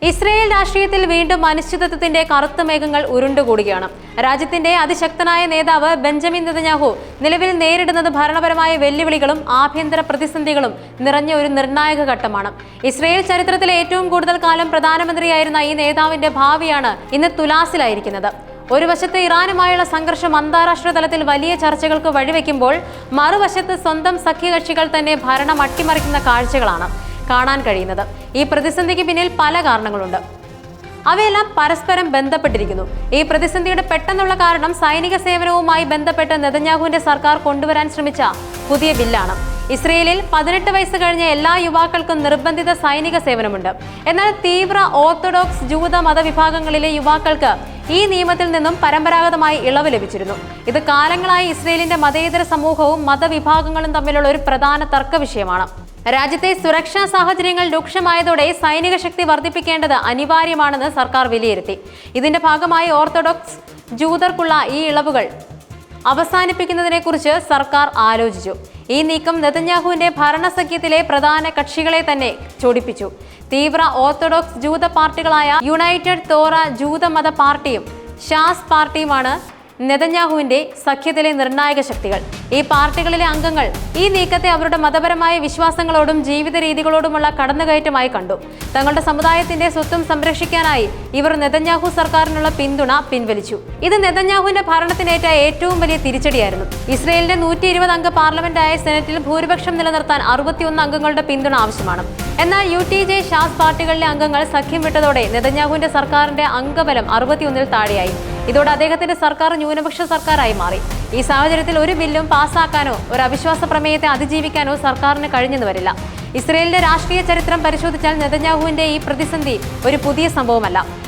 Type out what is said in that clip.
Israel രാഷ്ട്രീയത്തിൽ വീണ്ടും അനിശ്ചിതത്വത്തിന്റെ കറുത്ത മേഘങ്ങൾ ഉരുണ്ടുകൂടുകയാണ്. രാജ്യത്തിന്റെ അതിശക്തനായ നേതാവ് ബെഞ്ചമിൻ നെതന്യാഹു നിലവിൽ നേരിടുന്നത് ഭരണപരമായ വെല്ലുവിളികളും ആഭ്യന്തര പ്രതിസന്ധികളും നിറഞ്ഞ ഒരു നിർണായക ഘട്ടമാണ്. ഇസ്രയേൽ ചരിത്രത്തിലെ ഏറ്റവും കൂടുതൽ കാലം പ്രധാനമന്ത്രിയായിരുന്ന ഈ നേതാവിന്റെ ഭാവിയാണ് ഇന്ന് തുലാസിലായിരിക്കുന്നത്. ഒരു വശത്ത് ഇറാനുമായുള്ള സംഘർഷം അന്താരാഷ്ട്ര തലത്തിൽ വലിയ ചർച്ചകൾക്ക് വഴിവെക്കുമ്പോൾ മറുവശത്ത് സ്വന്തം സഖ്യകക്ഷികൾ തന്നെ ഭരണം അട്ടിമറിക്കുന്ന കാഴ്ചകളാണ് കാണാൻ കഴിയുന്നത്. ഈ പ്രതിസന്ധിക്ക് പിന്നിൽ പല കാരണങ്ങളുണ്ട്. അവയെല്ലാം പരസ്പരം ബന്ധപ്പെട്ടിരിക്കുന്നു. ഈ പ്രതിസന്ധിയുടെ പെട്ടെന്നുള്ള കാരണം സൈനിക സേവനവുമായി ബന്ധപ്പെട്ട് നെതന്യാഹുവിന്റെ സർക്കാർ കൊണ്ടുവരാൻ ശ്രമിച്ച പുതിയ ബില്ലാണ്. ഇസ്രയേലിൽ 18 വയസ്സ് കഴിഞ്ഞ എല്ലാ യുവാക്കൾക്കും നിർബന്ധിത സൈനിക സേവനമുണ്ട്. എന്നാൽ തീവ്ര ഓർത്തഡോക്സ് ജൂത മതവിഭാഗങ്ങളിലെ യുവാക്കൾക്ക് ഈ നിയമത്തിൽ നിന്നും പരമ്പരാഗതമായി ഇളവ് ലഭിച്ചിരുന്നു. ഇത് കാലങ്ങളായി ഇസ്രയേലിന്റെ മതേതര സമൂഹവും മതവിഭാഗങ്ങളും തമ്മിലുള്ള ഒരു പ്രധാന തർക്ക വിഷയമാണ്. രാജ്യത്തെ സുരക്ഷാ സാഹചര്യങ്ങൾ രൂക്ഷമായതോടെ സൈനിക ശക്തി വർദ്ധിപ്പിക്കേണ്ടത് അനിവാര്യമാണെന്ന് സർക്കാർ വിലയിരുത്തി. ഇതിന്റെ ഭാഗമായി ഓർത്തഡോക്സ് ജൂതർക്കുള്ള ഈ ഇളവുകൾ അവസാനിപ്പിക്കുന്നതിനെക്കുറിച്ച് സർക്കാർ ആലോചിച്ചു. ഈ നീക്കം നെതന്യാഹുവിന്റെ ഭരണസഖ്യത്തിലെ പ്രധാന കക്ഷികളെ തന്നെ ചൊടിപ്പിച്ചു. തീവ്ര ഓർത്തഡോക്സ് ജൂത പാർട്ടികളായ യുണൈറ്റഡ് തോറ ജൂതമത പാർട്ടിയും ഷാസ് പാർട്ടിയുമാണ് നെതന്യാഹുവിന്റെ സഖ്യത്തിലെ നിർണായക ശക്തികൾ. ഈ പാർട്ടികളിലെ അംഗങ്ങൾ ഈ നീക്കത്തെ അവരുടെ മതപരമായ വിശ്വാസങ്ങളോടും ജീവിത രീതികളോടുമുള്ള കടന്നുകയറ്റമായി കണ്ടു. തങ്ങളുടെ സമുദായത്തിന്റെ സ്വത്തും സംരക്ഷിക്കാനായി ഇവർ നെതന്യാഹു സർക്കാരിനുള്ള പിന്തുണ പിൻവലിച്ചു. ഇത് നെതന്യാഹുവിന്റെ ഭരണത്തിനേറ്റ ഏറ്റവും വലിയ തിരിച്ചടിയായിരുന്നു. ഇസ്രയേലിന്റെ 120 അംഗ പാർലമെന്റായ സെനറ്റിൽ ഭൂരിപക്ഷം നിലനിർത്താൻ 61 അംഗങ്ങളുടെ പിന്തുണ ആവശ്യമാണ്. എന്നാൽ UTJ ഷാസ് പാർട്ടികളിലെ അംഗങ്ങൾ സഖ്യം വിട്ടതോടെ നെതന്യാഹുവിന്റെ സർക്കാരിന്റെ അംഗബലം 61-ൽ താഴെയായി. ഇതോടെ അദ്ദേഹത്തിന്റെ സർക്കാർ ന്യൂനപക്ഷ സർക്കാരായി മാറി. ഈ സാഹചര്യത്തിൽ ഒരു ബില്ലും പാസ്സാക്കാനോ ഒരു അവിശ്വാസ പ്രമേയത്തെ അതിജീവിക്കാനോ സർക്കാരിന് കഴിഞ്ഞെന്ന് വരില്ല. ഇസ്രയേലിന്റെ രാഷ്ട്രീയ ചരിത്രം പരിശോധിച്ചാൽ നെതന്യാഹുവിന്റെ ഈ പ്രതിസന്ധി ഒരു പുതിയ സംഭവമല്ല.